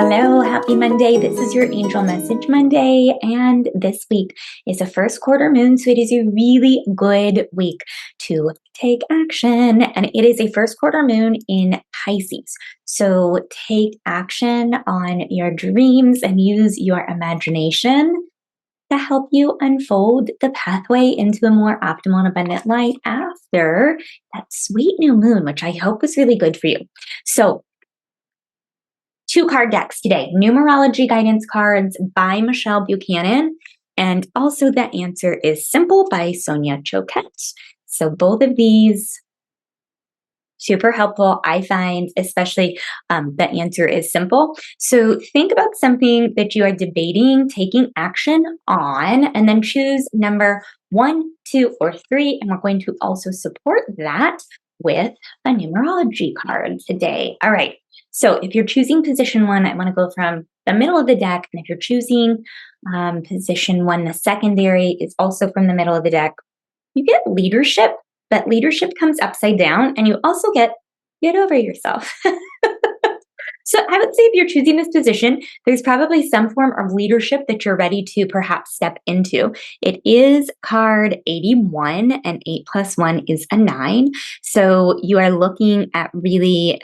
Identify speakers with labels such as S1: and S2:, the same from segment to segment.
S1: Hello, happy Monday. This is your Angel Message Monday, and this week is a first quarter moon, so it is a really good week to take action. And it is a first quarter moon in Pisces. So take action on your dreams and use your imagination to help you unfold the pathway into a more optimal and abundant life after that sweet new moon, which I hope was really good for you. So 2 card decks today, numerology guidance cards by Michelle Buchanan, and also The Answer is Simple by Sonia Choquette. So both of these super helpful, I find, especially The Answer is Simple. So think about something that you are debating, taking action on, and then choose number 1, 2, or 3. And we're going to also support that with a numerology card today. All right. So if you're choosing position 1, I want to go from the middle of the deck. And if you're choosing position 1, the secondary is also from the middle of the deck. You get leadership, but leadership comes upside down, and you also get over yourself. So I would say if you're choosing this position, there's probably some form of leadership that you're ready to perhaps step into. It is card 81, and 8 plus 1 is a 9. So you are looking at really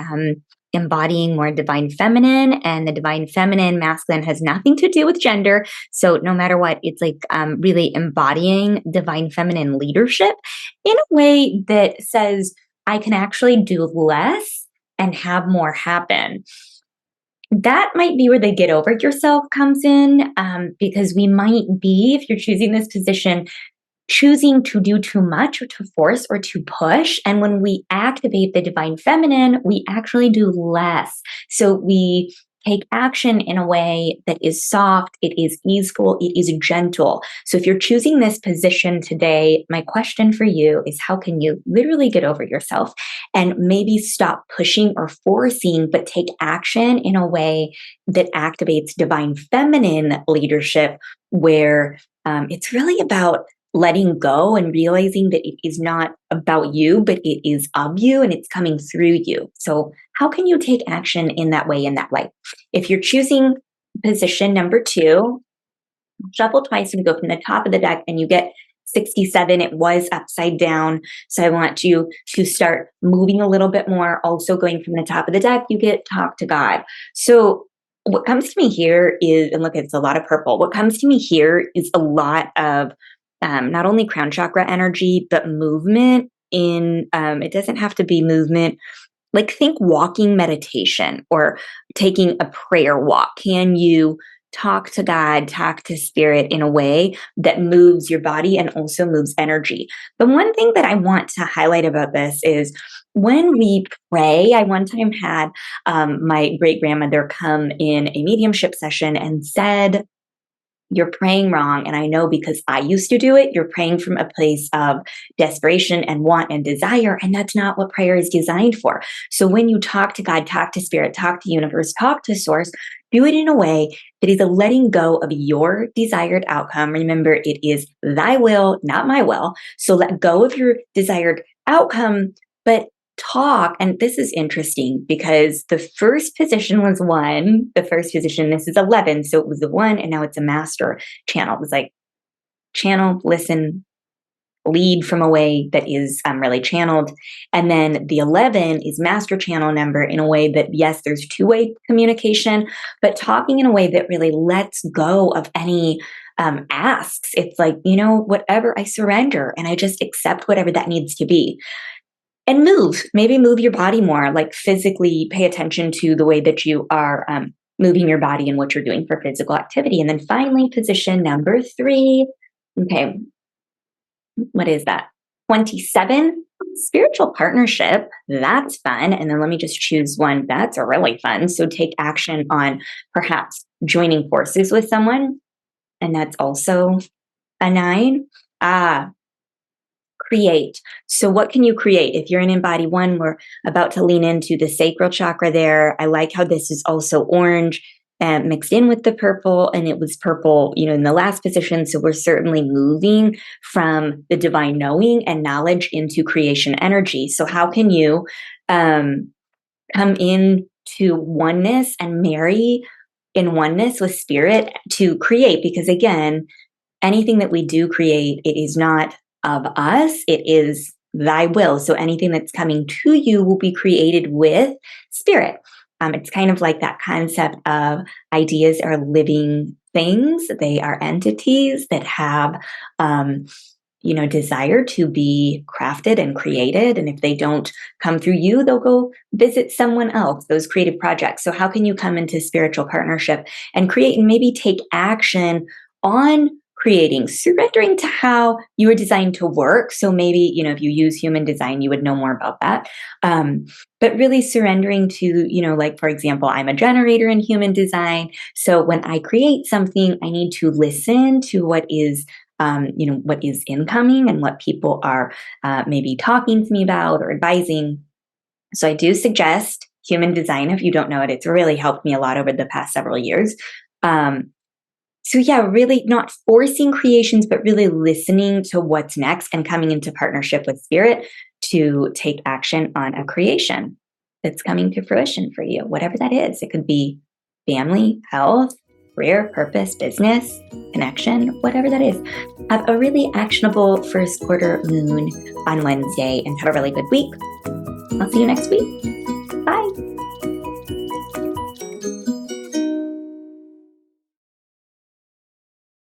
S1: embodying more divine feminine, and the divine feminine masculine has nothing to do with gender. So no matter what, it's like really embodying divine feminine leadership in a way that says, I can actually do less and have more happen. That might be where the get over yourself comes in, because we might be, if you're choosing this position, choosing to do too much or to force or to push. And when we activate the divine feminine, we actually do less. So we take action in a way that is soft, it is easeful, it is gentle. So if you're choosing this position today, my question for you is, how can you literally get over yourself and maybe stop pushing or forcing, but take action in a way that activates divine feminine leadership, where it's really about letting go and realizing that it is not about you, but it is of you and it's coming through you. So how can you take action in that way, If you're choosing position number 2, shuffle twice and go from the top of the deck, and you get 67. It was upside down. So I want you to start moving a little bit more. Also going from the top of the deck, you get talk to God. So what comes to me here is, and look, it's a lot of purple. What comes to me here is a lot of not only crown chakra energy, but movement in, it doesn't have to be movement. Like think walking meditation or taking a prayer walk. Can you talk to God, talk to spirit in a way that moves your body and also moves energy? The one thing that I want to highlight about this is when we pray, I one time had my great grandmother come in a mediumship session and said, you're praying wrong. And I know because I used to do it, you're praying from a place of desperation and want and desire. And that's not what prayer is designed for. So when you talk to God, talk to spirit, talk to universe, talk to source, do it in a way that is a letting go of your desired outcome. Remember, it is thy will, not my will. So let go of your desired outcome, but talk. And this is interesting because the first position was 1, the first position, this is 11. So it was the 1, and now it's a master channel. It was like channel, listen, lead from a way that is really channeled. And then the 11 is master channel number in a way that, yes, there's 2-way communication, but talking in a way that really lets go of any asks. It's like, whatever, I surrender and I just accept whatever that needs to be. And maybe move your body more, like physically pay attention to the way that you are moving your body and what you're doing for physical activity. And then finally, position number 3. Okay, what is that? 27, spiritual partnership. That's fun. And then let me just choose one. That's a really fun. So take action on perhaps joining forces with someone. And that's also a 9. Create. So what can you create? If you're in Embody 1, we're about to lean into the sacral chakra there. I like how this is also orange and mixed in with the purple, and it was purple, in the last position. So we're certainly moving from the divine knowing and knowledge into creation energy. So how can you come into oneness and marry in oneness with spirit to create, because again, anything that we do create, it is not of us, it is thy will. So anything that's coming to you will be created with spirit. It's kind of like that concept of ideas are living things. They are entities that have, desire to be crafted and created. And if they don't come through you, they'll go visit someone else, those creative projects. So how can you come into spiritual partnership and create and maybe take action on creating, surrendering to how you were designed to work? So maybe, if you use human design, you would know more about that. But really surrendering to, like, for example, I'm a generator in human design. So when I create something, I need to listen to what is what is incoming and what people are maybe talking to me about or advising. So I do suggest human design. If you don't know it, it's really helped me a lot over the past several years. So yeah, really not forcing creations, but really listening to what's next and coming into partnership with spirit to take action on a creation that's coming to fruition for you, whatever that is. It could be family, health, career, purpose, business, connection, whatever that is. Have a really actionable first quarter moon on Wednesday and have a really good week. I'll see you next week.